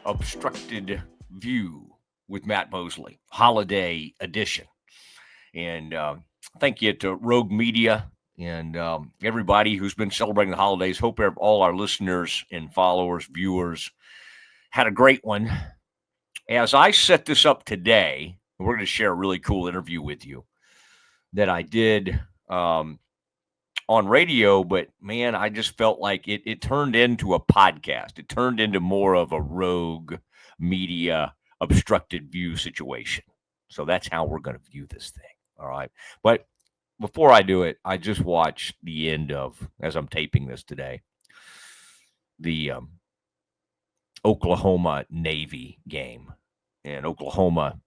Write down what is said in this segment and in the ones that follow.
Obstructed View with Matt Mosley, holiday edition. And thank you to Rogue Media and everybody who's been celebrating the holidays. Hope all our listeners and followers, viewers, had a great one. As I set this up today, we're going to share a really cool interview with you that I did on radio, but man, I just felt like it turned into a podcast. It turned into more of a Rogue Media obstructed view situation. So that's how we're going to view this thing. All right. But before I do it, I just watched the end of, as I'm taping this today, the Oklahoma Navy game. And Oklahoma,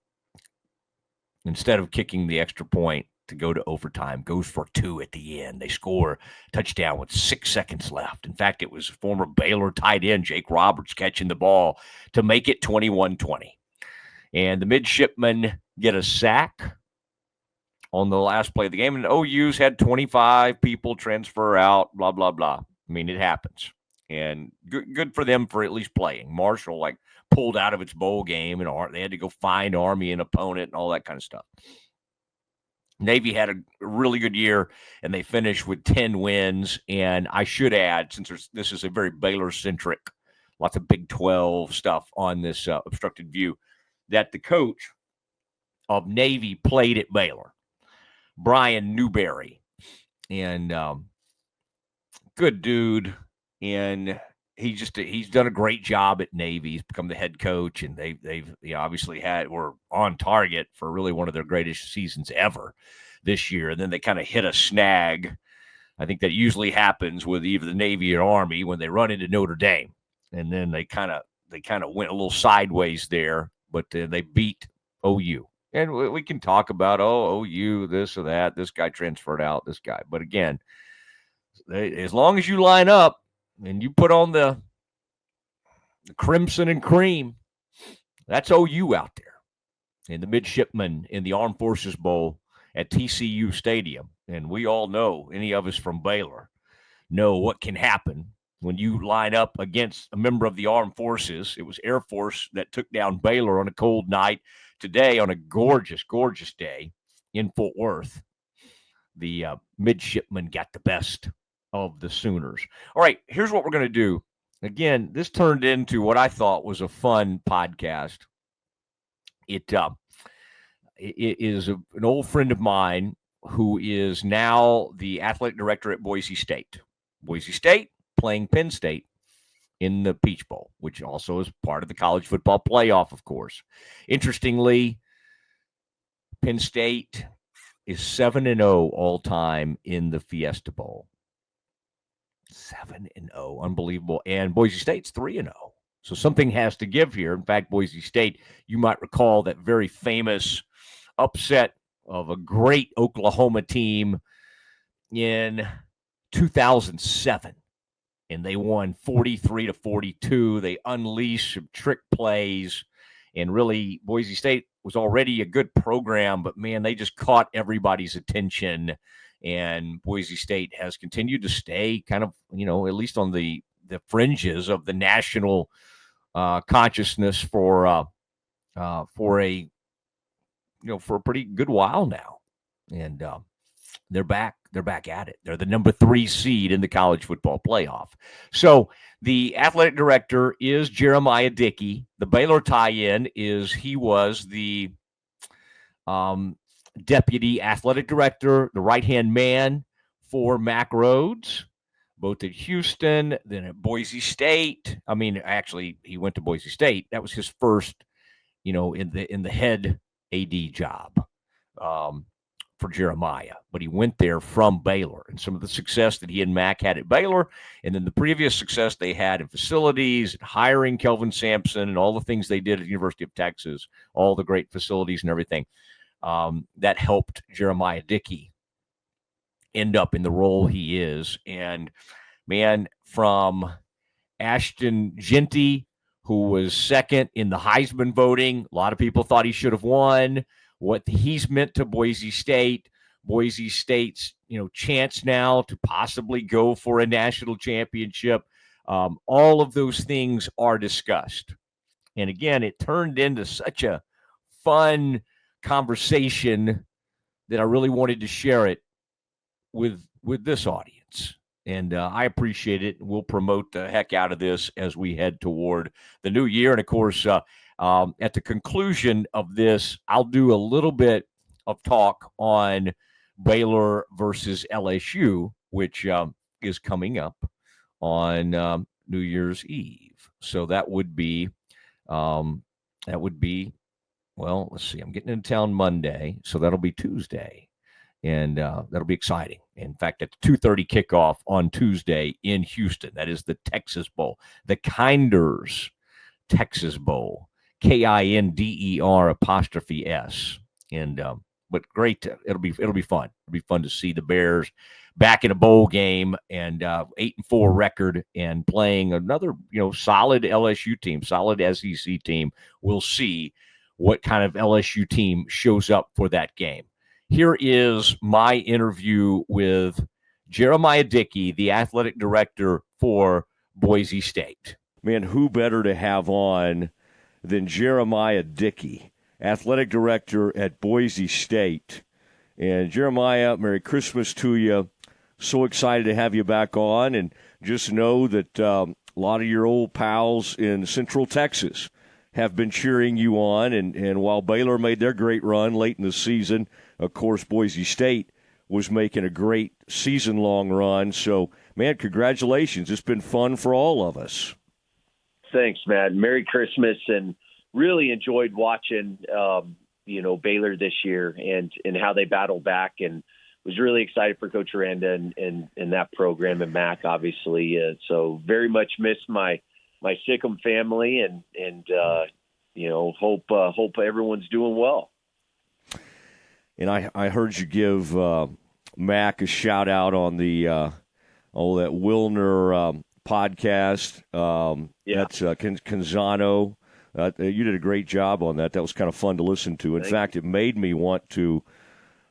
instead of kicking the extra point to go to overtime, goes for two at the end. They score touchdown with 6 seconds left. In fact, it was former Baylor tight end Jake Roberts catching the ball to make it 21-20. And the midshipmen get a sack on the last play of the game. And OU's had 25 people transfer out, blah, blah, blah. I mean, it happens. And good for them for at least playing. Marshall, pulled out of its bowl game, and they had to go find Army an opponent and all that kind of stuff. Navy had a really good year, and they finished with 10 wins. And I should add, since this is a very Baylor-centric, lots of Big 12 stuff on this obstructed view, that the coach of Navy played at Baylor, Brian Newberry, and good dude. And he's done a great job at Navy. He's become the head coach, and they've obviously were on target for really one of their greatest seasons ever this year. And then they kind of hit a snag. I think that usually happens with either the Navy or Army when they run into Notre Dame, and then they kind of went a little sideways there. But they beat OU, and we can talk about OU this or that. This guy transferred out. This guy, but again, as long as you line up and you put on the crimson and cream, that's OU out there. And the midshipmen in the Armed Forces Bowl at TCU Stadium. And we all know, any of us from Baylor, know what can happen when you line up against a member of the Armed Forces. It was Air Force that took down Baylor on a cold night. Today, on a gorgeous, gorgeous day in Fort Worth, the midshipmen got the best of the Sooners. All right, here's what we're going to do. Again, this turned into what I thought was a fun podcast. It is an old friend of mine who is now the athletic director at Boise State. Boise State playing Penn State in the Peach Bowl, which also is part of the college football playoff, of course. Interestingly, Penn State is 7-0 all time in the Fiesta Bowl. 7-0, unbelievable. And Boise State's 3-0. So something has to give here. In fact, Boise State, you might recall that very famous upset of a great Oklahoma team in 2007. And they won 43-42. They unleashed some trick plays. And really, Boise State was already a good program, but man, they just caught everybody's attention. And Boise State has continued to stay kind of, at least on the fringes of the national consciousness for a pretty good while now. And they're back at it. They're the number 3 seed in the college football playoff. So the athletic director is Jeramiah Dickey. The Baylor tie-in is he was the deputy athletic director, the right-hand man for Mack Rhodes, both at Houston, then at Boise State. I mean, actually, he went to Boise State. That was his first, in the head AD job for Jeremiah. But he went there from Baylor, and some of the success that he and Mack had at Baylor, and then the previous success they had in facilities, and hiring Kelvin Sampson, and all the things they did at the University of Texas, all the great facilities and everything. That helped Jeramiah Dickey end up in the role he is. And man, from Ashton Genty, who was second in the Heisman voting, a lot of people thought he should have won. What he's meant to Boise State's, chance now to possibly go for a national championship. All of those things are discussed. And again, it turned into such a fun conversation that I really wanted to share it with this audience. And I appreciate it. We'll promote the heck out of this as we head toward the new year. And of course, at the conclusion of this, I'll do a little bit of talk on Baylor versus LSU, which is coming up on New Year's Eve. So that would be, well, let's see. I'm getting into town Monday, so that'll be Tuesday. And that'll be exciting. In fact, at the 2:30 kickoff on Tuesday in Houston, that is the Texas Bowl, the Kinders Texas Bowl, KINDER''S. And but great, it'll be fun. It'll be fun to see the Bears back in a bowl game and 8-4 record and playing another solid LSU team, solid SEC team. We'll see what kind of LSU team shows up for that game. Here is my interview with Jeramiah Dickey, the athletic director for Boise State. Man, who better to have on than Jeramiah Dickey, athletic director at Boise State. And Jeramiah, Merry Christmas to you. So excited to have you back on. And just know that a lot of your old pals in Central Texas have been cheering you on. And while Baylor made their great run late in the season, of course, Boise State was making a great season-long run. So, man, congratulations. It's been fun for all of us. Thanks, Matt. Merry Christmas, and really enjoyed watching, Baylor this year and how they battled back, and was really excited for Coach Aranda and that program, and Mac, obviously. So very much miss my Sikkim family, and hope everyone's doing well. And I heard you give Mac a shout out on the that Wilner podcast. That's Canzano. You did a great job on that. That was kind of fun to listen to. In fact, it made me want to.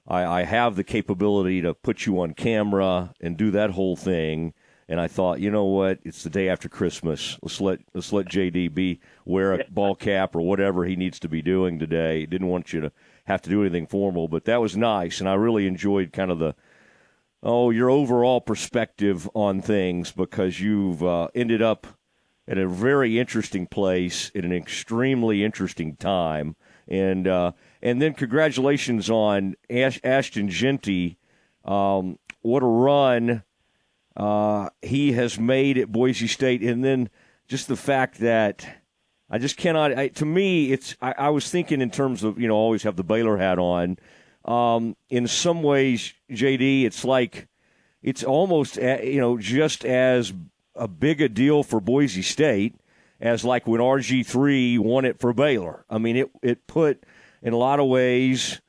I have the capability to put you on camera and do that whole thing. And I thought, you know what? It's the day after Christmas. Let's let JD wear a ball cap or whatever he needs to be doing today. Didn't want you to have to do anything formal, but that was nice, and I really enjoyed kind of your overall perspective on things, because you've ended up at a very interesting place at an extremely interesting time, and then congratulations on Ashton Jeanty. What a run he has made at Boise State, and then just the fact that I just cannot. To me, I was thinking in terms of always have the Baylor hat on. In some ways, JD, it's like it's almost just as a big a deal for Boise State as like when RG3 won it for Baylor. I mean, it put in a lot of ways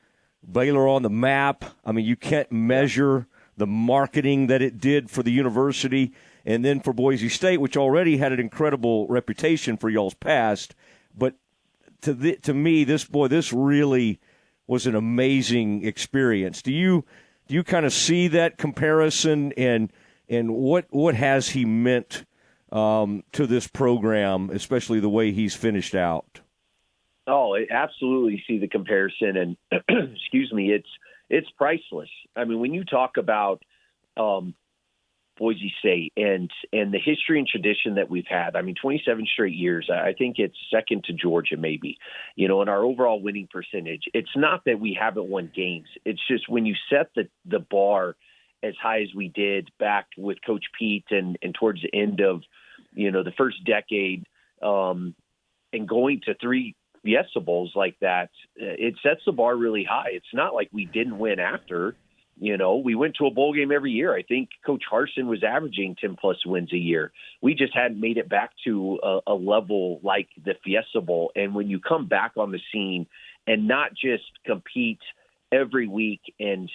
Baylor on the map. I mean, you can't measure the marketing that it did for the university. And then for Boise State, which already had an incredible reputation for y'all's past, but to me, this really was an amazing experience. Do you kind of see that comparison, and what has he meant to this program, especially the way he's finished out? Oh, I absolutely see the comparison, and excuse me, it's priceless. I mean, when you talk about Boise State and the history and tradition that we've had. I mean, 27 straight years. I think it's second to Georgia, maybe, in our overall winning percentage. It's not that we haven't won games. It's just when you set the bar as high as we did back with Coach Pete and towards the end of, the first decade, and going to 3 Fiesta Bowls like that, it sets the bar really high. It's not like we didn't win after. We went to a bowl game every year. I think Coach Harsin was averaging 10-plus wins a year. We just hadn't made it back to a level like the Fiesta Bowl. And when you come back on the scene and not just compete every week, and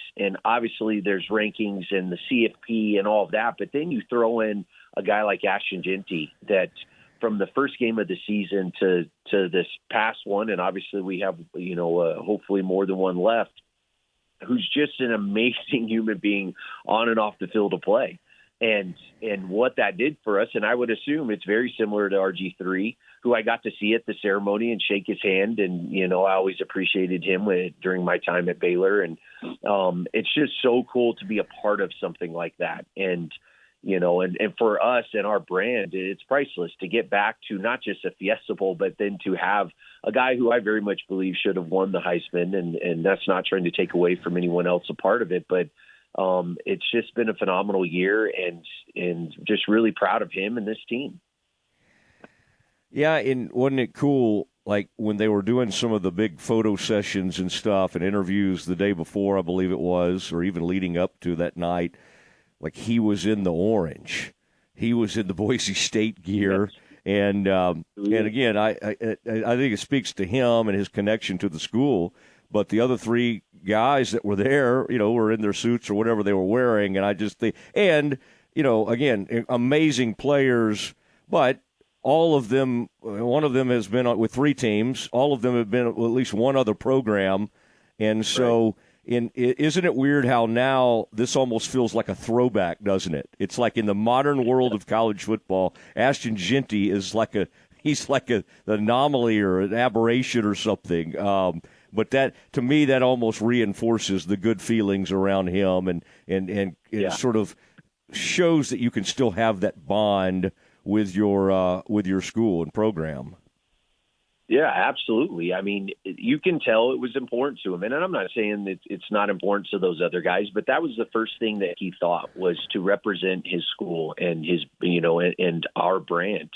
obviously there's rankings and the CFP and all of that, but then you throw in a guy like Ashton Jeanty that from the first game of the season to this past one, and obviously we have, hopefully more than one left, who's just an amazing human being on and off the field of play. And what that did for us, and I would assume it's very similar to RG3, who I got to see at the ceremony and shake his hand. And, I always appreciated him during my time at Baylor. And it's just so cool to be a part of something like that. And, and for us and our brand, it's priceless to get back to not just a Fiesta Bowl, but then to have a guy who I very much believe should have won the Heisman. And that's not trying to take away from anyone else a part of it, but it's just been a phenomenal year, and just really proud of him and this team. Yeah, and wasn't it cool, like when they were doing some of the big photo sessions and stuff and interviews the day before, I believe it was, or even leading up to that night, like he was in the orange. He was in the Boise State gear. Yes. And again, I think it speaks to him and his connection to the school. But the other three guys that were there, were in their suits or whatever they were wearing. And I just think, and, again, amazing players, but all of them, one of them has been with three teams. All of them have been at least one other program. And so isn't it weird how now this almost feels like a throwback, doesn't it? It's like in the modern world of college football, Ashton Jeanty is he's like an anomaly or an aberration or something. But that, to me, that almost reinforces the good feelings around him, and it sort of shows that you can still have that bond with your school and program. Yeah, absolutely. I mean, you can tell it was important to him, and I'm not saying that it's not important to those other guys, but that was the first thing that he thought, was to represent his school and his, and our brand.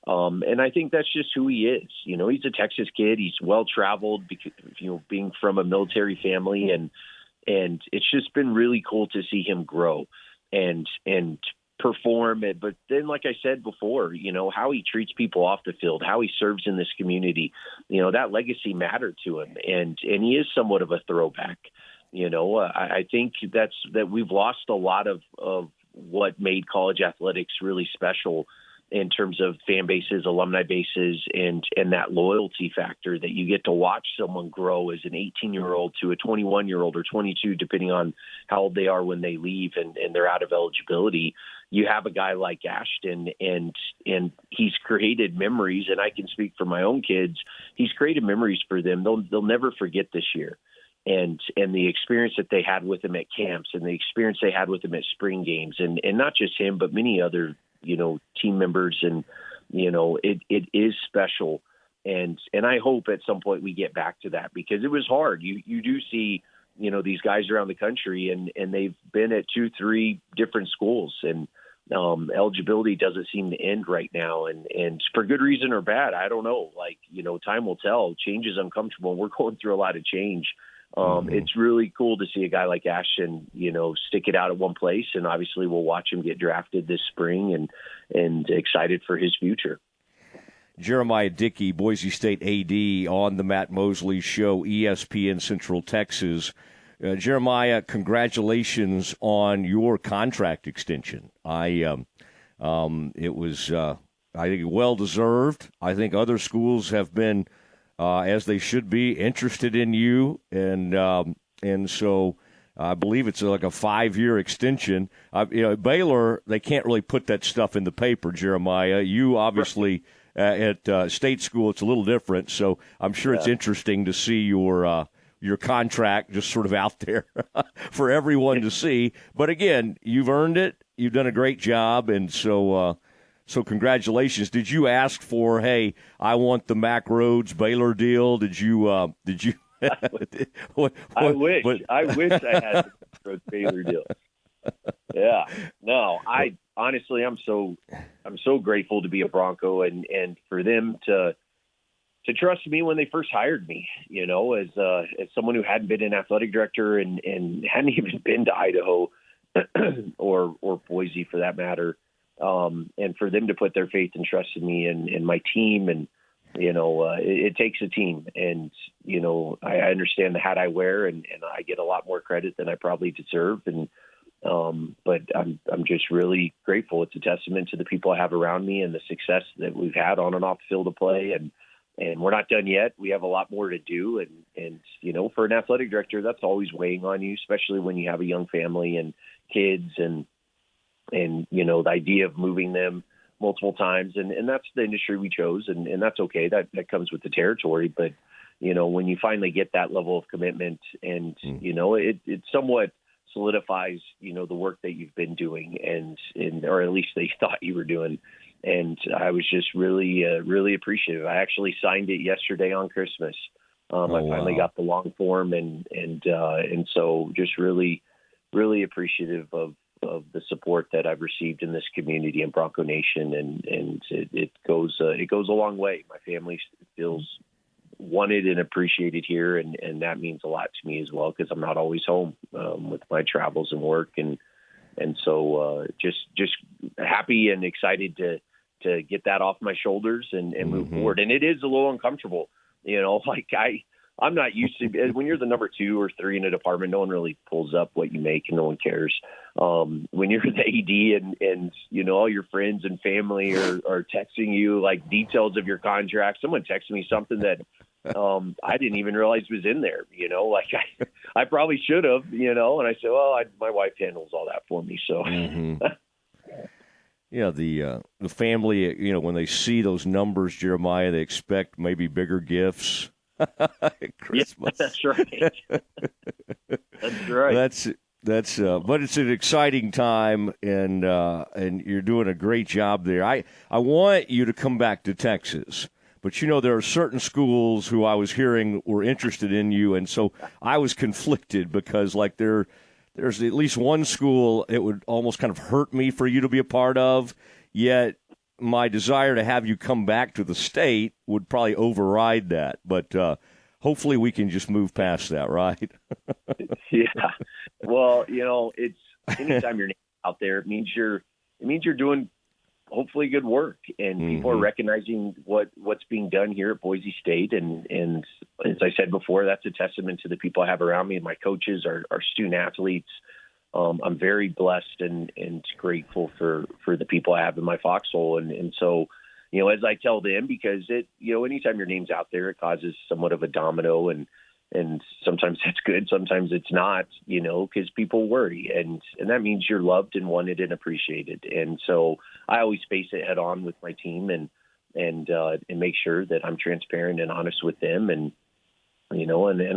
And I think that's just who he is. He's a Texas kid. He's well-traveled, being from a military family. And it's just been really cool to see him grow and perform it. But then, like I said before, how he treats people off the field, how he serves in this community, that legacy mattered to him. And he is somewhat of a throwback. I think that we've lost a lot of what made college athletics really special in terms of fan bases, alumni bases, and that loyalty factor that you get to watch someone grow as an 18-year-old to a 21-year-old or 22, depending on how old they are when they leave and they're out of eligibility. You have a guy like Ashton, and he's created memories, and I can speak for my own kids. He's created memories for them. They'll never forget this year. And the experience that they had with him at camps, and the experience they had with him at spring games, and not just him, but many other team members, and it is special, and I hope at some point we get back to that, because it was hard. You do see these guys around the country, and they've been at 2-3 different schools, and eligibility doesn't seem to end right now, and for good reason or bad, I don't know. Time will tell. Change is uncomfortable, and we're going through a lot of change. It's really cool to see a guy like Ashton, stick it out at one place, and obviously we'll watch him get drafted this spring, and excited for his future. Jeramiah Dickey, Boise State AD, on the Matt Mosley Show, ESPN Central Texas. Jeramiah, congratulations on your contract extension. It was, I think, well deserved. I think other schools have been, as they should be, interested in you, and so I believe it's like a 5-year extension. Baylor, they can't really put that stuff in the paper. Jeramiah, you obviously at state school, it's a little different. So I'm sure it's interesting to see your contract just sort of out there for everyone to see. But again, you've earned it. You've done a great job, and so congratulations. Did you ask for, hey, I want the Mac Rhodes Baylor deal? Did you? I wish I had the Rhodes Baylor deal. Yeah. No, honestly, I'm so grateful to be a Bronco, and for them to trust me when they first hired me, as someone who hadn't been an athletic director and hadn't even been to Idaho or Boise for that matter. And for them to put their faith and trust in me and my team, and, it takes a team, and, I understand the hat I wear, and I get a lot more credit than I probably deserve. But I'm just really grateful. It's a testament to the people I have around me and the success that we've had on and off the field of play. And we're not done yet. We have a lot more to do. And for an athletic director, that's always weighing on you, especially when you have a young family and kids, and the idea of moving them multiple times, and that's the industry we chose, and that's okay. That comes with the territory. But when you finally get that level of commitment, and it somewhat solidifies the work that you've been doing, and or at least they thought you were doing. And I was just really really appreciative. I actually signed it yesterday on Christmas. I finally got the long form, and so just really really appreciative of the support that I've received in this community and Bronco Nation, and it goes a long way. My family feels wanted and appreciated here, and that means a lot to me as well, because I'm not always home with my travels and work, and so just happy and excited to get that off my shoulders and move forward. And it is a little uncomfortable, I'm not used to, when you're the number 2 or 3 in a department, no one really pulls up what you make and no one cares. When you're the AD and all your friends and family are texting you like details of your contract, someone texted me something that I didn't even realize was in there, I probably should have, and I said, well, my wife handles all that for me. So, Yeah, the family, when they see those numbers, Jeremiah, they expect maybe bigger gifts. Christmas. Yeah, that's right. That's right. That's but it's an exciting time, and you're doing a great job there. I want you to come back to Texas, but there are certain schools who I was hearing were interested in you, and so I was conflicted because there's at least one school it would almost kind of hurt me for you to be a part of, yet my desire to have you come back to the state would probably override that. But hopefully we can just move past that, right? Yeah. Well, it's anytime you're out there, it means you're doing hopefully good work, and people are recognizing what's being done here at Boise State. And as I said before, that's a testament to the people I have around me, and my coaches, our student athletes. I'm very blessed and grateful for the people I have in my foxhole. And so, as I tell them, because anytime your name's out there, it causes somewhat of a domino, and sometimes that's good. Sometimes it's not, because people worry, and that means you're loved and wanted and appreciated. And so I always face it head on with my team and make sure that I'm transparent and honest with them. And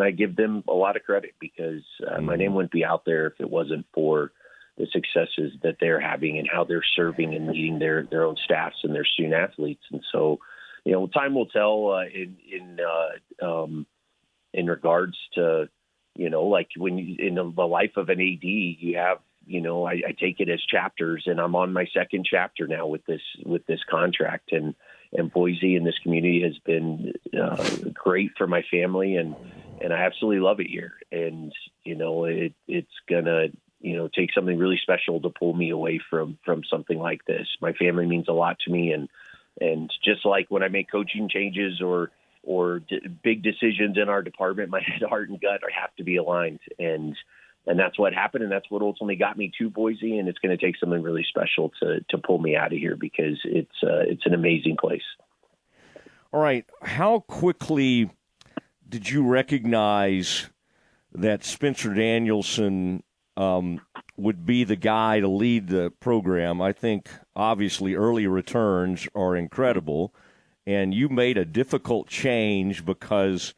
I give them a lot of credit, because my name wouldn't be out there if it wasn't for the successes that they're having and how they're serving and leading their own staffs and their student athletes. And so, time will tell in regards to, when in the life of an AD, you have, I take it as chapters, and I'm on my second chapter now with this contract, and Boise and this community has been great for my family, and I absolutely love it here. And it's gonna take something really special to pull me away from something like this. My family means a lot to me, and just like when I make coaching changes or big decisions in our department, my head, heart, and gut have to be aligned, and that's what happened, and that's what ultimately got me to Boise. And it's going to take something really special to pull me out of here, because it's an amazing place. All right, how quickly did you recognize that Spencer Danielson would be the guy to lead the program? I think obviously early returns are incredible, and you made a difficult change because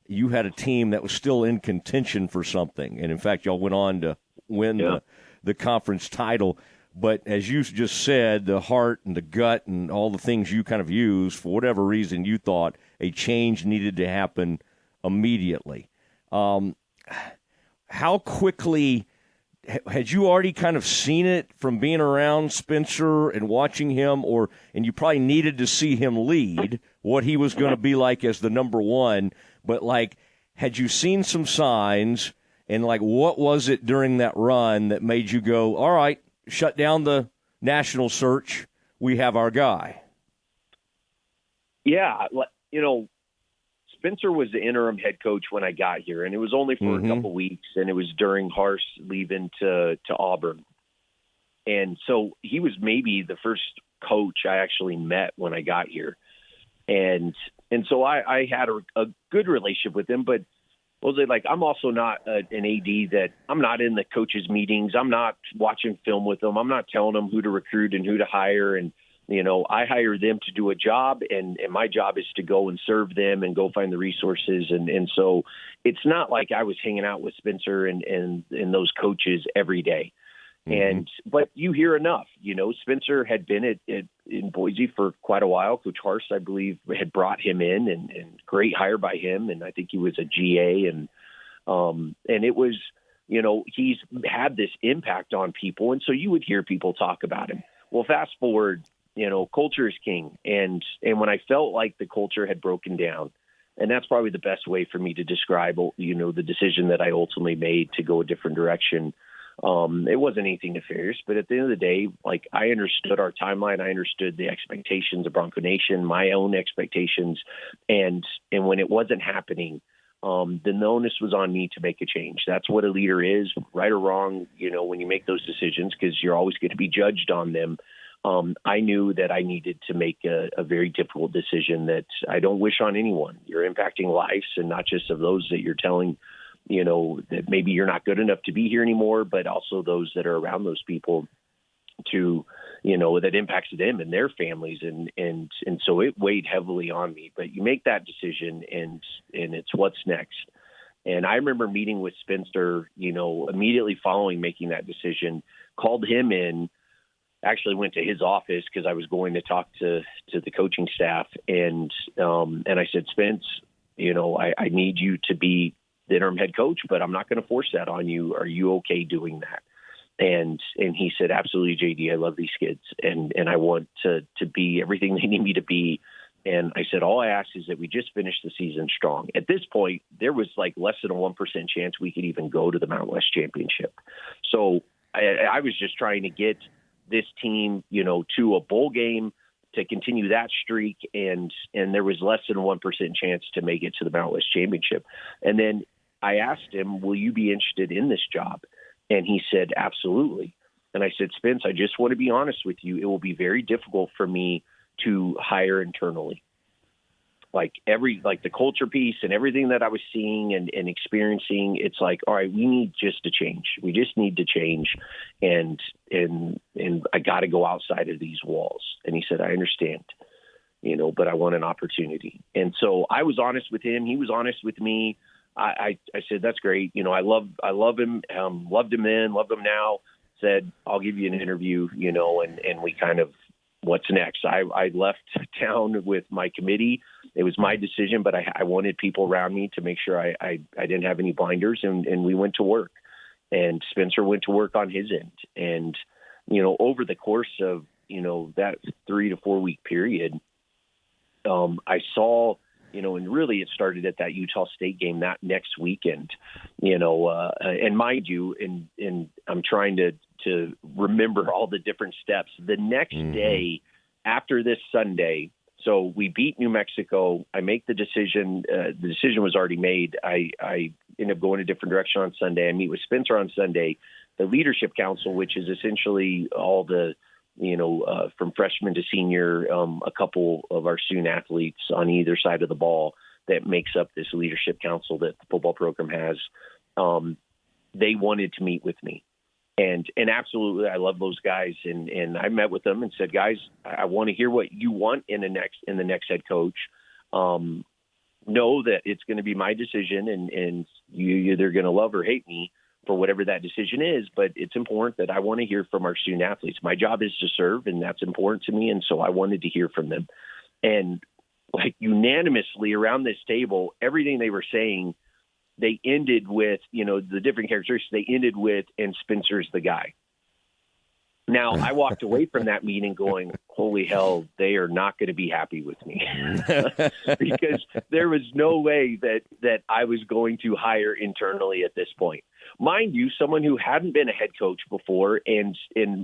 you had a team that was still in contention for something. And, in fact, y'all went on to win the conference title. But as you just said, the heart and the gut and all the things you kind of use, for whatever reason, you thought a change needed to happen immediately. How quickly had you already kind of seen it from being around Spencer and watching him, and you probably needed to see him lead, what he was going to be like as the number one, but had you seen some signs, and what was it during that run that made you go, all right, shut down the national search, we have our guy? Yeah, Spencer was the interim head coach when I got here, and it was only for a couple weeks, and it was during Harse leaving to Auburn. And so he was maybe the first coach I actually met when I got here. And so I had a good relationship with him, but I'm also not an AD that I'm not in the coaches' meetings. I'm not watching film with them. I'm not telling them who to recruit and who to hire. And I hire them to do a job, and my job is to go and serve them and go find the resources. And so it's not like I was hanging out with Spencer and those coaches every day. But you hear enough. Spencer had been in Boise for quite a while. Coach Harse, I believe, had brought him in, and great hire by him. And I think he was a GA, and it was, he's had this impact on people. And so you would hear people talk about him. Well, fast forward, culture is king. And when I felt like the culture had broken down, and that's probably the best way for me to describe, the decision that I ultimately made to go a different direction. It wasn't anything nefarious, but at the end of the day, like, I understood our timeline. I understood the expectations of Bronco Nation, my own expectations. And when it wasn't happening, then the onus was on me to make a change. That's what a leader is, right or wrong, when you make those decisions, because you're always going to be judged on them. I knew that I needed to make a very difficult decision that I don't wish on anyone. You're impacting lives, and not just of those that you're telling, that maybe you're not good enough to be here anymore, but also those that are around those people to, that impacts them and their families. And so it weighed heavily on me, but you make that decision, and it's what's next. And I remember meeting with Spencer, immediately following making that decision, called him in, actually went to his office because I was going to talk to the coaching staff. And I said, Spence, I need you to be the interim head coach, but I'm not going to force that on you. Are you okay doing that? And he said, absolutely, JD, I love these kids, and I want to be everything they need me to be. And I said, all I ask is that we just finish the season strong. At this point, there was like less than a 1% chance we could even go to the Mountain West Championship. So I was just trying to get this team, to a bowl game, to continue that streak. And there was less than a 1% chance to make it to the Mountain West Championship. And then I asked him, will you be interested in this job? And he said, absolutely. And I said, Spence, I just want to be honest with you. It will be very difficult for me to hire internally. Like the culture piece and everything that I was seeing and experiencing, it's like, all right, we need just to change. We just need to change. And I got to go outside of these walls. And he said, I understand, but I want an opportunity. And so I was honest with him. He was honest with me. I said, that's great. I love him, loved him then, loved him now. Said, I'll give you an interview, and we kind of, what's next? I left town with my committee. It was my decision, but I wanted people around me to make sure I didn't have any blinders, and we went to work. And Spencer went to work on his end. And, over the course of, that 3 to 4 week period, I saw, and really it started at that Utah State game that next weekend, and mind you, and I'm trying to remember all the different steps. The next day after this Sunday, so we beat New Mexico. I make the decision. The decision was already made. I end up going a different direction on Sunday. I meet with Spencer on Sunday. The Leadership Council, which is essentially all the, from freshman to senior, a couple of our student athletes on either side of the ball that makes up this Leadership Council that the football program has. They wanted to meet with me. And absolutely, I love those guys. And I met with them and said, guys, I want to hear what you want in the next head coach. Know that it's going to be my decision, and you either going to love or hate me for whatever that decision is. But it's important that I want to hear from our student athletes. My job is to serve, and that's important to me. And so I wanted to hear from them. And like unanimously around this table, everything they were saying, they ended with, the different characteristics, they ended with, and Spencer's the guy. Now, I walked away from that meeting going, holy hell, they are not going to be happy with me because there was no way that I was going to hire internally at this point. Mind you, someone who hadn't been a head coach before and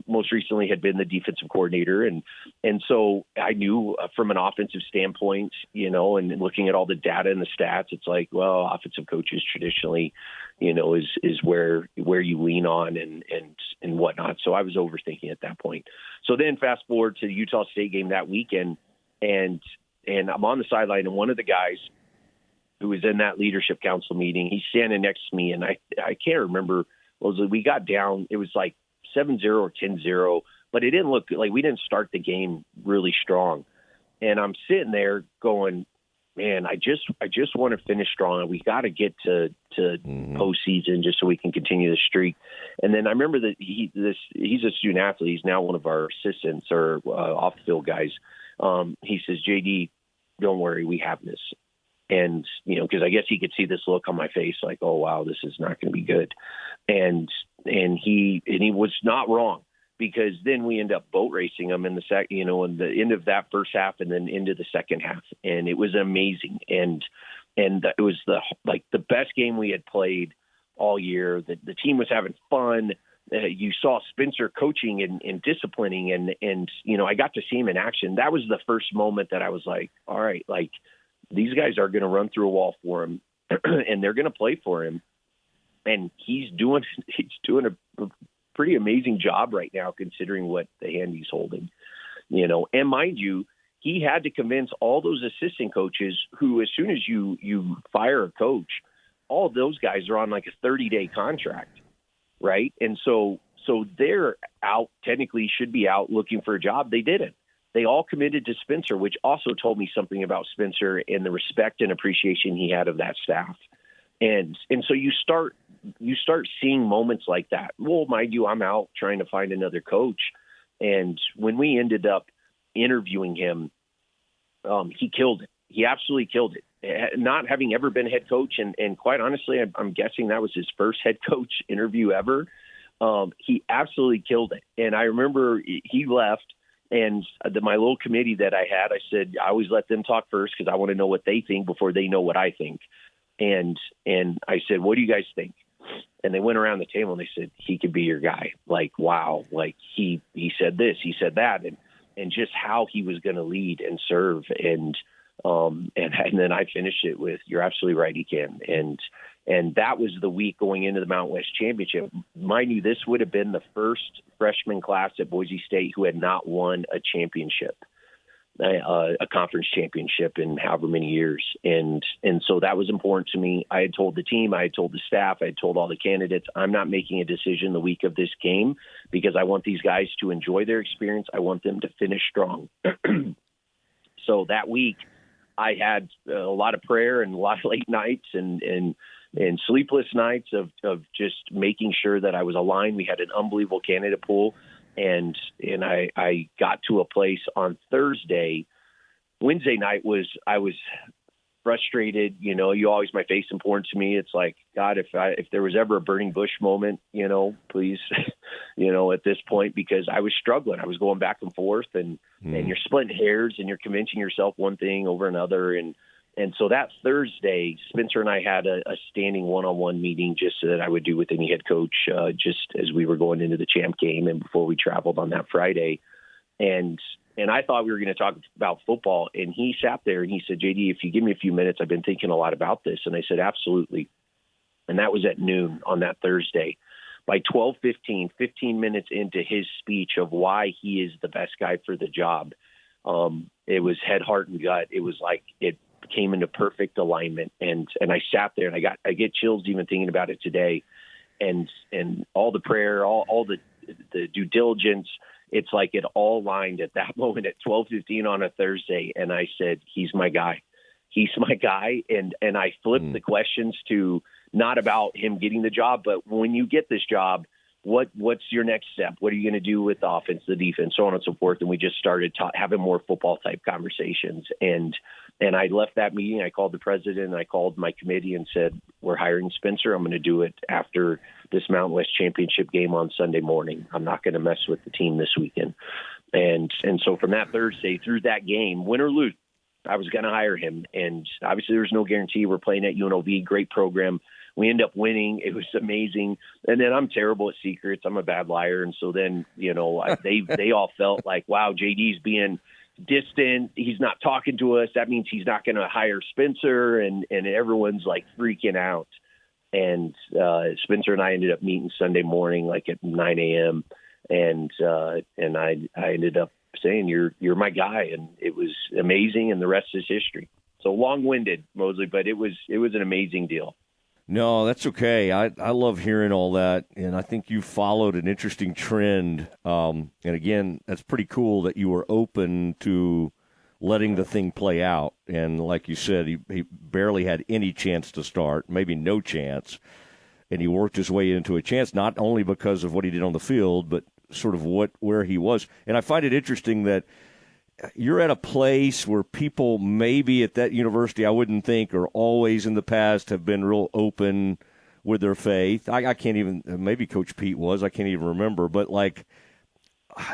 most recently had been the defensive coordinator. And so I knew from an offensive standpoint, and looking at all the data and the stats, it's like, well, offensive coaches traditionally, is where you lean on and whatnot. So I was overthinking at that point. So then fast forward to the Utah State game that weekend, and I'm on the sideline, and one of the guys who was in that Leadership Council meeting, he's standing next to me, and I can't remember, we got down, it was like 7-0 or 10-0 but it didn't look like we didn't start the game really strong. And I'm sitting there going, man, I just want to finish strong. We got to get to postseason just so we can continue the streak. And then I remember that he's a student athlete. He's now one of our assistants or off the field guys. He says, JD, don't worry, we have this. And, because I guess he could see this look on my face, like, oh, wow, this is not going to be good. And he was not wrong, because then we end up boat racing them in the in the end of that first half and then into the second half. And it was amazing. And it was the best game we had played all year. The team was having fun. You saw Spencer coaching and disciplining, and I got to see him in action. That was the first moment that I was like, all right, like, these guys are going to run through a wall for him, and they're going to play for him. And he's doing a pretty amazing job right now, considering what the hand he's holding, And mind you, he had to convince all those assistant coaches who, as soon as you fire a coach, all of those guys are on like a 30-day contract, right? And so they're out, technically should be out looking for a job. They didn't. They all committed to Spencer, which also told me something about Spencer and the respect and appreciation he had of that staff. And so you start seeing moments like that. Well, mind you, I'm out trying to find another coach. And when we ended up interviewing him, he killed it. He absolutely killed it. Not having ever been head coach. And quite honestly, I'm guessing that was his first head coach interview ever. He absolutely killed it. And I remember he left. And my little committee that I had, I said, I always let them talk first because I want to know what they think before they know what I think. And I said, what do you guys think? And they went around the table and they said, he could be your guy. Like, wow. Like he said this, he said that, and just how he was going to lead and serve. And then I finished it with, you're absolutely right, he can. And that was the week going into the Mountain West Championship. Mind you, this would have been the first freshman class at Boise State who had not won a championship, a conference championship in however many years. And so that was important to me. I had told the team, I had told the staff, I had told all the candidates, I'm not making a decision the week of this game because I want these guys to enjoy their experience. I want them to finish strong. So that week I had a lot of prayer and a lot of late nights and sleepless nights of just making sure that I was aligned. We had an unbelievable candidate pool, and I got to a place on Thursday. Wednesday night I was frustrated. You always, my face important to me. It's like, God, if there was ever a burning bush moment, please, at this point, because I was struggling. I was going back and forth and you're splitting hairs and you're convincing yourself one thing over another. And so that Thursday, Spencer and I had a standing one-on-one meeting just so that I would do with any head coach just as we were going into the champ game and before we traveled on that Friday. And I thought we were going to talk about football. And he sat there and he said, JD, if you give me a few minutes, I've been thinking a lot about this. And I said, absolutely. And that was at noon on that Thursday. By 12:15, 15 minutes into his speech of why he is the best guy for the job, it was head, heart, and gut. It was like it came into perfect alignment. And I sat there and I get chills even thinking about it today. And all the prayer, all the due diligence, it's like it all lined at that moment at 12:15 on a Thursday. And I said, he's my guy. He's my guy. And I flipped the questions to not about him getting the job, but when you get this job, what's your next step? What are you going to do with the offense, the defense, so on and so forth? And we just started having more football type conversations. And I left that meeting. I called the president. I called my committee and said, we're hiring Spencer. I'm going to do it after this Mountain West Championship game on Sunday morning. I'm not going to mess with the team this weekend. And so from that Thursday through that game, win or lose, I was going to hire him. And obviously there was no guarantee. We're playing at UNLV, great program. We end up winning. It was amazing. And then I'm terrible at secrets. I'm a bad liar. And so then, they all felt like, wow, JD's being distant. He's not talking to us. That means he's not going to hire Spencer. And everyone's like freaking out. And Spencer and I ended up meeting Sunday morning, like at 9 a.m. And I ended up saying, you're my guy. And it was amazing. And the rest is history. So long-winded, Mosley, but it was an amazing deal. No, that's okay. I love hearing all that, and I think you followed an interesting trend. And again, that's pretty cool that you were open to letting the thing play out. And like you said, he barely had any chance to start, maybe no chance, and he worked his way into a chance, not only because of what he did on the field, but sort of where he was. And I find it interesting that you're at a place where people maybe at that university, I wouldn't think, or always in the past have been real open with their faith. I can't even, maybe Coach Pete was, I can't even remember, but like,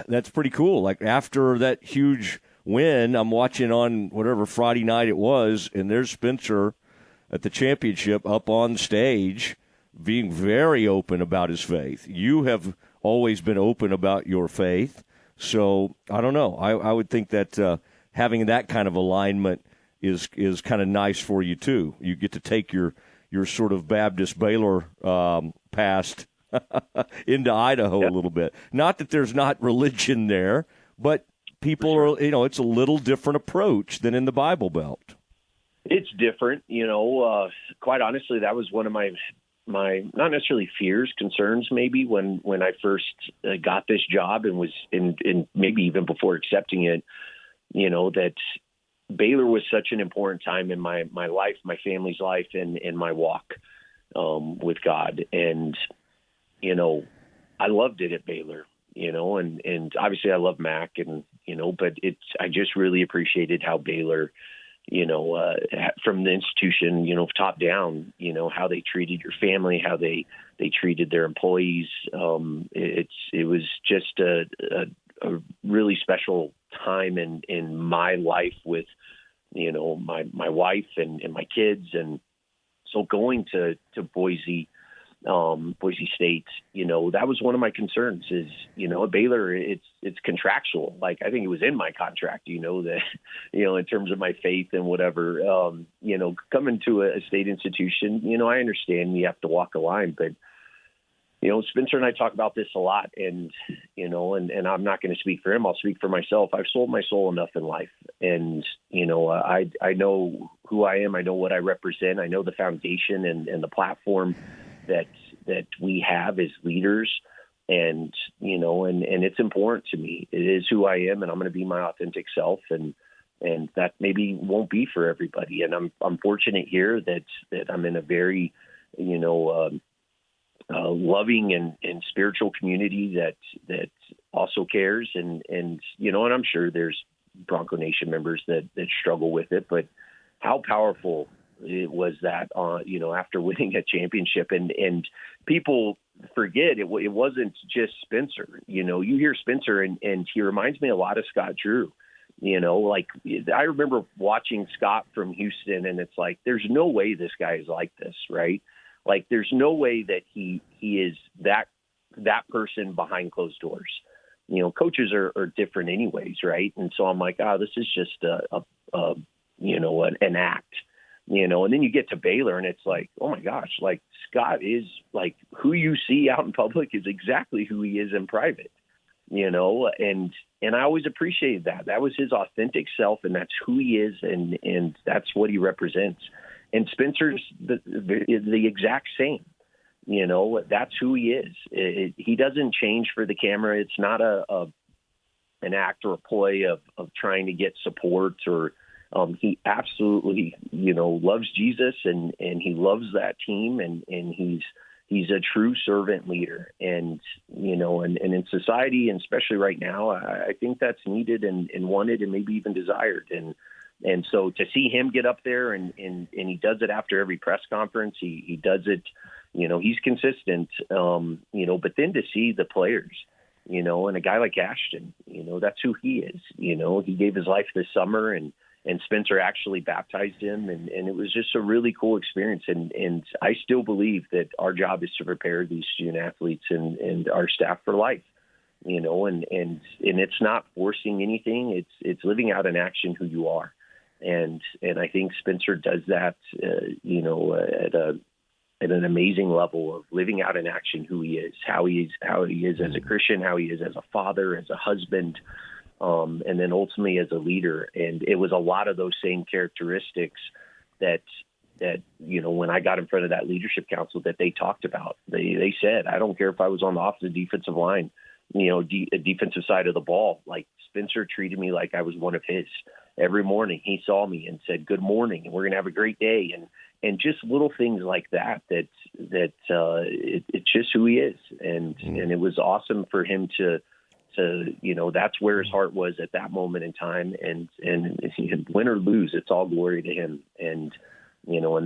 that's pretty cool. Like after that huge win, I'm watching on whatever Friday night it was, and there's Spencer at the championship up on stage being very open about his faith. You have always been open about your faith. So I don't know. I would think that having that kind of alignment is kind of nice for you too. You get to take your sort of Baptist Baylor past into Idaho a little bit. Not that there's not religion there, but people are, it's a little different approach than in the Bible Belt. It's different, quite honestly, that was one of my not necessarily fears, concerns maybe when I first got this job and was in maybe even before accepting it, that Baylor was such an important time in my life, my family's life, and in my walk with God. And, I loved it at Baylor, and obviously I love Mac and, but I just really appreciated how Baylor, from the institution, top down, how they treated your family, how they treated their employees. It was just a really special time in my life with, my wife and my kids. And so going to Boise State, that was one of my concerns is, at Baylor, it's contractual. Like, I think it was in my contract, that, in terms of my faith and whatever, coming to a state institution, I understand you have to walk a line, but, Spencer and I talk about this a lot and, and I'm not going to speak for him. I'll speak for myself. I've sold my soul enough in life. And, I know who I am. I know what I represent. I know the foundation and the platform that we have as leaders, and and it's important to me. It is who I am, and I'm going to be my authentic self, and that maybe won't be for everybody. And I'm fortunate here that I'm in a very loving and spiritual community that also cares, and and I'm sure there's Bronco Nation members that struggle with it, but how powerful it was that, after winning a championship, and people forget it wasn't just Spencer. You hear Spencer and he reminds me a lot of Scott Drew. Like I remember watching Scott from Houston, and it's like, there's no way this guy is like this, right? Like there's no way that he is that person behind closed doors. Coaches are different anyways, right? And so I'm like, this is just an act. And then you get to Baylor and it's like, oh my gosh, like Scott is like who you see out in public is exactly who he is in private, and I always appreciated that. That was his authentic self, and that's who he is, and that's what he represents. And Spencer's the exact same, that's who he is. He doesn't change for the camera. It's not an act or a ploy of trying to get support or, he absolutely, loves Jesus and he loves that team and he's a true servant leader. And, and in society, and especially right now, I think that's needed and wanted and maybe even desired. And so to see him get up there and he does it after every press conference, he does it, he's consistent, but then to see the players, and a guy like Ashton, that's who he is. He gave his life this summer and Spencer actually baptized him. And it was just a really cool experience. And I still believe that our job is to prepare these student athletes and our staff for life, and it's not forcing anything. It's living out in action who you are. And I think Spencer does that, at an amazing level of living out in action who he is, how he is as a Christian, how he is as a father, as a husband, and then ultimately as a leader. And it was a lot of those same characteristics that when I got in front of that leadership council that they talked about. They said, I don't care if I was on the opposite defensive line, defensive side of the ball. Like, Spencer treated me like I was one of his. Every morning he saw me and said, good morning, and we're going to have a great day. And just little things like that it's just who he is. And it was awesome for him to that's where his heart was at that moment in time. And win or lose, it's all glory to him. And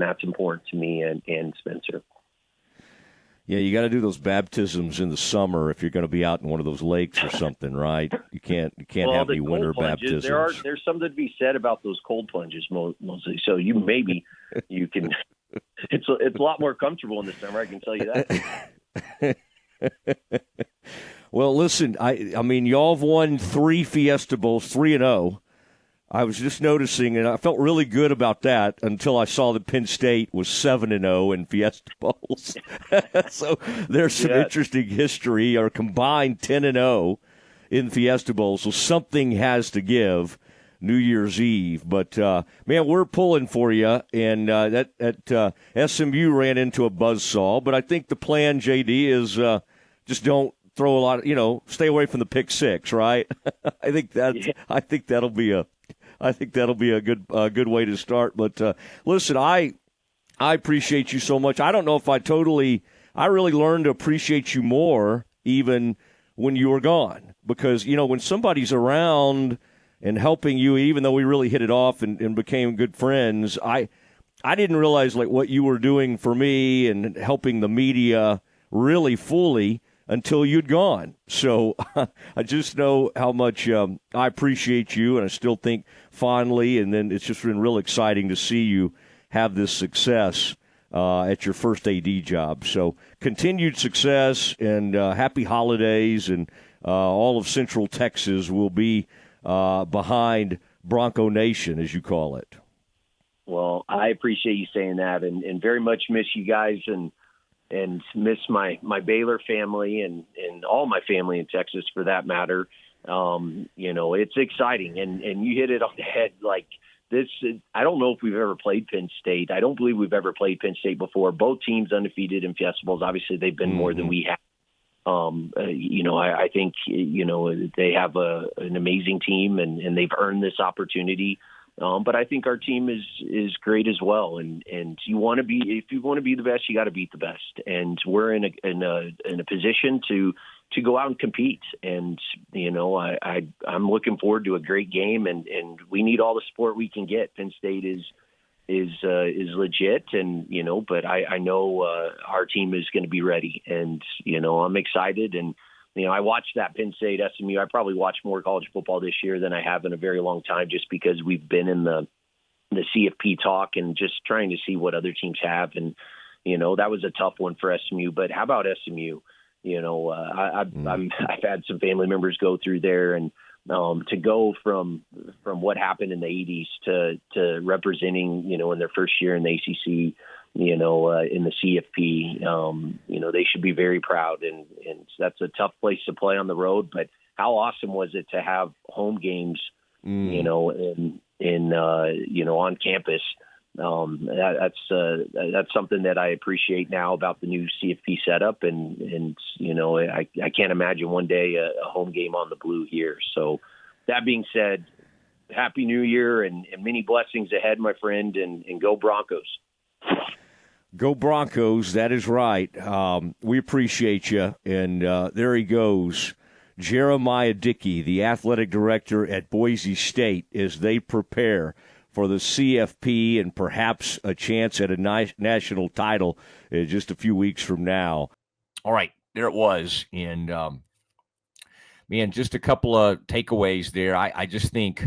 that's important to me and Spencer. Yeah, you got to do those baptisms in the summer if you're going to be out in one of those lakes or something, right? You can't have any winter baptisms. There's something to be said about those cold plunges mostly. So you can. It's a lot more comfortable in the summer, I can tell you that. Well, listen, I mean, y'all have won 3 Fiesta Bowls, 3-0. I was just noticing, and I felt really good about that until I saw that Penn State was 7-0 in Fiesta Bowls. So there's some interesting history, or combined 10-0 in Fiesta Bowls. So something has to give New Year's Eve. But, man, we're pulling for you, and that SMU ran into a buzzsaw. But I think the plan, JD, is just don't throw a lot of, stay away from the pick six, right? I think that'll be a good way to start. But listen, I appreciate you so much. I don't know if I really learned to appreciate you more even when you were gone, because when somebody's around and helping you, even though we really hit it off and became good friends, I didn't realize like what you were doing for me and helping the media really fully until you'd gone. So I just know how much I appreciate you, and I still think fondly, and then it's just been real exciting to see you have this success at your first AD job. So continued success, and happy holidays, and all of Central Texas will be behind Bronco Nation, as you call it. Well, I appreciate you saying that, and very much miss you guys, and miss my Baylor family and all my family in Texas for that matter. It's exciting, and you hit it on the head. Like this, I don't know if we've ever played Penn State. I don't believe we've ever played Penn State before. Both teams undefeated in Fiesta Bowls. Obviously, they've been more than we have. I think they have an amazing team, and they've earned this opportunity. But I think our team is great as well, and if you want to be the best, you got to beat the best, and we're in a position to go out and compete, and I'm looking forward to a great game, and we need all the support we can get. Penn State is legit, and but I know our team is going to be ready, and I'm excited. And I watched that Penn State SMU. I probably watched more college football this year than I have in a very long time, just because we've been in the CFP talk and just trying to see what other teams have. And, that was a tough one for SMU, but how about SMU? I've had some family members go through there, and to go from what happened in the 80s to representing, in their first year in the ACC, in the CFP, they should be very proud, and that's a tough place to play on the road. But how awesome was it to have home games, on campus? That's something that I appreciate now about the new CFP setup, and I can't imagine one day a home game on the blue here. So that being said, Happy New Year and many blessings ahead, my friend, and go Broncos. Go Broncos, that is right. We appreciate you, and there he goes. Jeramiah Dickey, the athletic director at Boise State, as they prepare for the CFP and perhaps a chance at a national title just a few weeks from now. All right, there it was. And, man, just a couple of takeaways there. I just think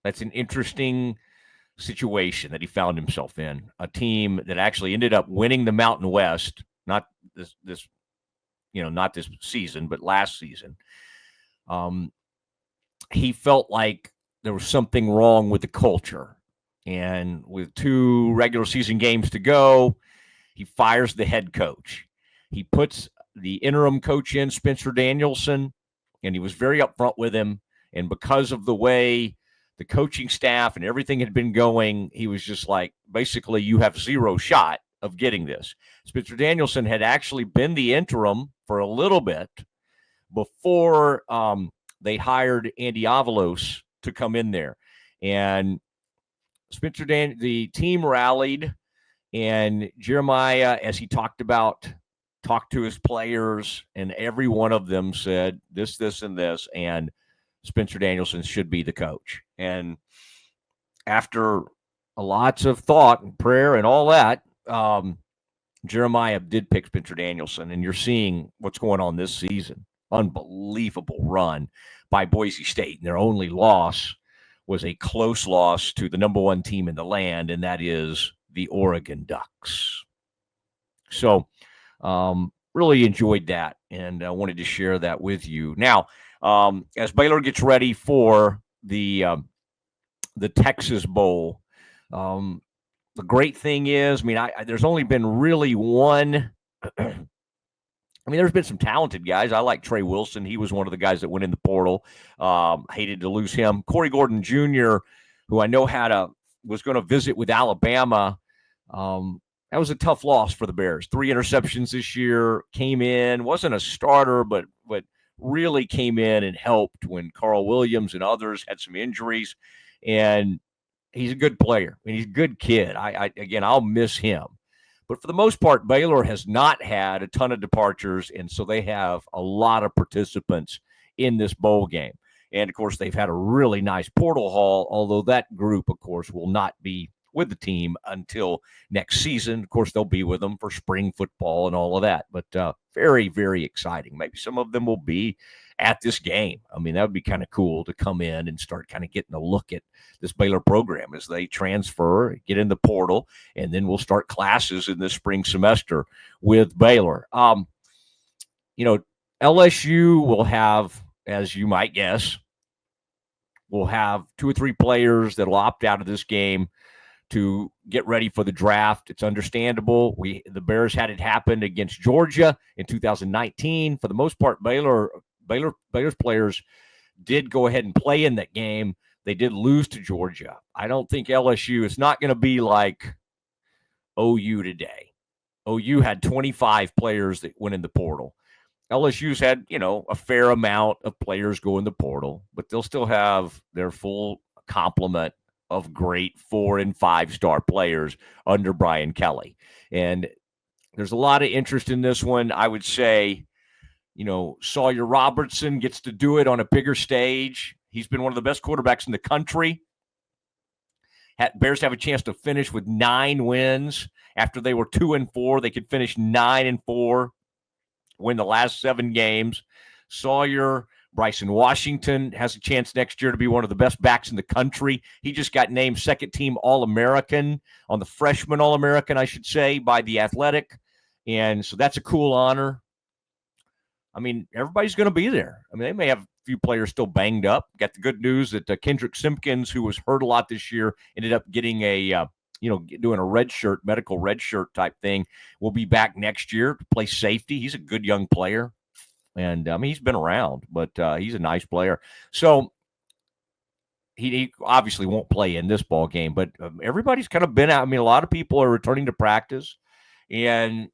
that's an interesting situation that he found himself in. A team that actually ended up winning the Mountain West, not this not this season, but last season. He felt like there was something wrong with the culture. And with 2 regular season games to go, he fires the head coach. He puts the interim coach in, Spencer Danielson, and he was very upfront with him. And because of the way the coaching staff and everything had been going, he was just like, basically, you have zero shot of getting this. Spencer Danielson had actually been the interim for a little bit before they hired Andy Avalos to come in there. And the team rallied, and Jeremiah, as he talked to his players, and every one of them said this, and this, and Spencer Danielson should be the coach. And after lots of thought and prayer and all that, Jeremiah did pick Spencer Danielson, and you're seeing what's going on this season. Unbelievable run by Boise State, and their only loss was a close loss to the number one team in the land, and that is the Oregon Ducks. So really enjoyed that, and I wanted to share that with you. Now, as Baylor gets ready for the Texas Bowl, the great thing is, there's only been really one. There's been some talented guys. I like Trey Wilson. He was one of the guys that went in the portal. Hated to lose him. Corey Gordon Jr., who I know was going to visit with Alabama. That was a tough loss for the Bears. 3 interceptions this year. Came in, wasn't a starter, but really came in and helped when Carl Williams and others had some injuries. And he's a good player. He's a good kid. I'll miss him. But for the most part, Baylor has not had a ton of departures, and so they have a lot of participants in this bowl game. And, of course, they've had a really nice portal haul, although that group, of course, will not be with the team until next season. Of course, they'll be with them for spring football and all of that. But very, very exciting. Maybe some of them will be at this game. That would be kind of cool to come in and start kind of getting a look at this Baylor program as they transfer, get in the portal, and then we'll start classes in this spring semester with Baylor. LSU will have, as you might guess, will have 2 or 3 players that will opt out of this game to get ready for the draft. It's understandable. The Bears had it happen against Georgia in 2019. For the most part, Baylor's players did go ahead and play in that game. They did lose to Georgia. I don't think LSU is not going to be like OU today. OU had 25 players that went in the portal. LSU's had, a fair amount of players go in the portal, but they'll still have their full complement of great 4- and 5-star players under Brian Kelly. And there's a lot of interest in this one. I would say, Sawyer Robertson gets to do it on a bigger stage. He's been one of the best quarterbacks in the country. Bears have a chance to finish with 9 wins. After they were 2-4, they could finish 9-4, win the last 7 games. Sawyer, Bryson Washington has a chance next year to be one of the best backs in the country. He just got named second-team All-American, on the freshman All-American, I should say, by The Athletic. And so that's a cool honor. Everybody's going to be there. They may have a few players still banged up. Got the good news that Kendrick Simpkins, who was hurt a lot this year, ended up getting doing a medical red shirt type thing, will be back next year to play safety. He's a good young player. And, he's been around, but he's a nice player. So he obviously won't play in this ball game, but everybody's kind of been out. A lot of people are returning to practice, and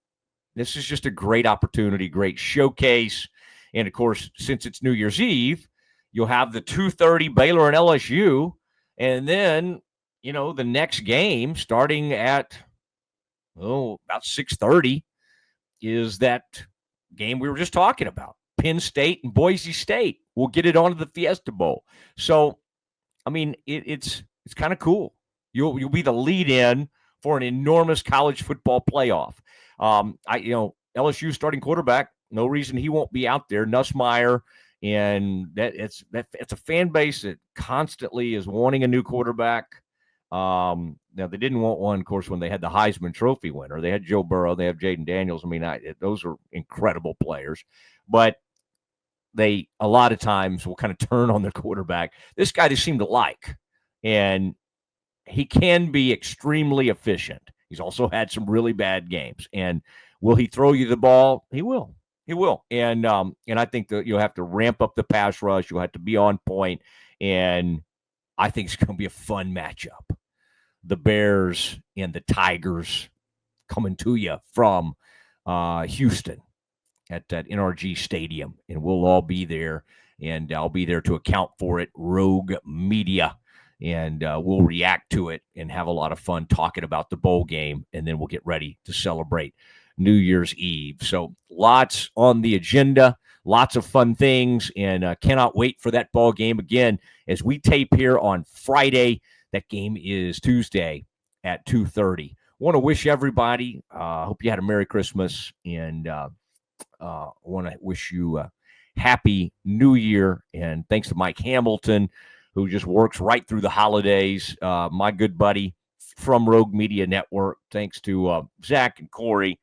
this is just a great opportunity, great showcase. And, of course, since it's New Year's Eve, you'll have the 2:30 Baylor and LSU, and then, the next game starting at, about 6:30 is that game we were just talking about. Penn State and Boise State will get it onto the Fiesta Bowl. So, it's kind of cool. You'll be the lead-in for an enormous college football playoff. LSU starting quarterback, no reason he won't be out there. Nussmeier, and it's a fan base that constantly is wanting a new quarterback. Now, they didn't want one, of course, when they had the Heisman Trophy winner. They had Joe Burrow. They have Jaden Daniels. Those are incredible players. But they, a lot of times, will kind of turn on their quarterback. This guy they seem to like, and he can be extremely efficient. He's also had some really bad games. And will he throw you the ball? He will. He will. And I think that you'll have to ramp up the pass rush. You'll have to be on point. And I think it's going to be a fun matchup. The Bears and the Tigers coming to you from Houston at that NRG Stadium, and we'll all be there, and I'll be there to account for it, Rogue Media, and we'll react to it and have a lot of fun talking about the bowl game, and then we'll get ready to celebrate New Year's Eve. So lots on the agenda, lots of fun things, and cannot wait for that ball game again as we tape here on Friday. That game is Tuesday at 2:30. Want to wish everybody, hope you had a Merry Christmas, and want to wish you a Happy New Year. And thanks to Mike Hamilton, who just works right through the holidays, my good buddy from Rogue Media Network. Thanks to Zach and Corey,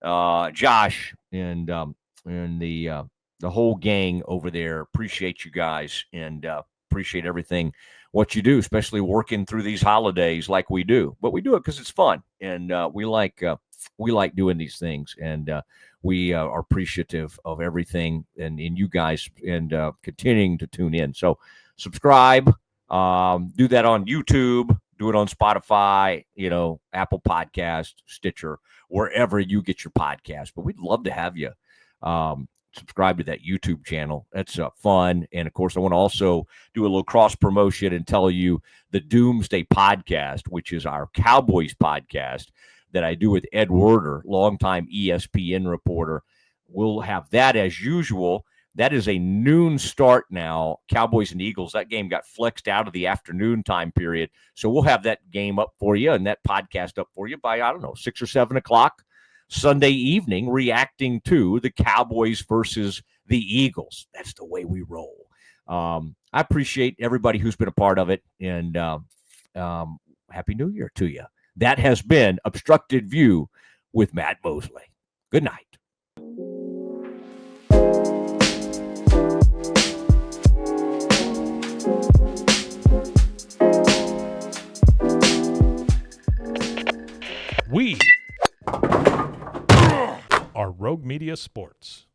Josh, and the whole gang over there. Appreciate you guys, and appreciate everything what you do, especially working through these holidays like we do. But we do it because it's fun, and we like doing these things, and we are appreciative of everything and you guys, and continuing to tune in. So subscribe, do that on YouTube, do it on Spotify, Apple Podcast, Stitcher, wherever you get your podcast. But we'd love to have you subscribe to that YouTube channel. That's fun. And of course, I want to also do a little cross promotion and tell you the Doomsday Podcast, which is our Cowboys podcast that I do with Ed Werder, longtime ESPN reporter. We'll have that as usual. That is a noon start now, Cowboys and Eagles. That game got flexed out of the afternoon time period. So we'll have that game up for you and that podcast up for you by, 6 or 7 o'clock Sunday evening, reacting to the Cowboys versus the Eagles. That's the way we roll. I appreciate everybody who's been a part of it, and Happy New Year to you. That has been Obstructed View with Matt Mosley. Good night. We are Rogue Media Sports.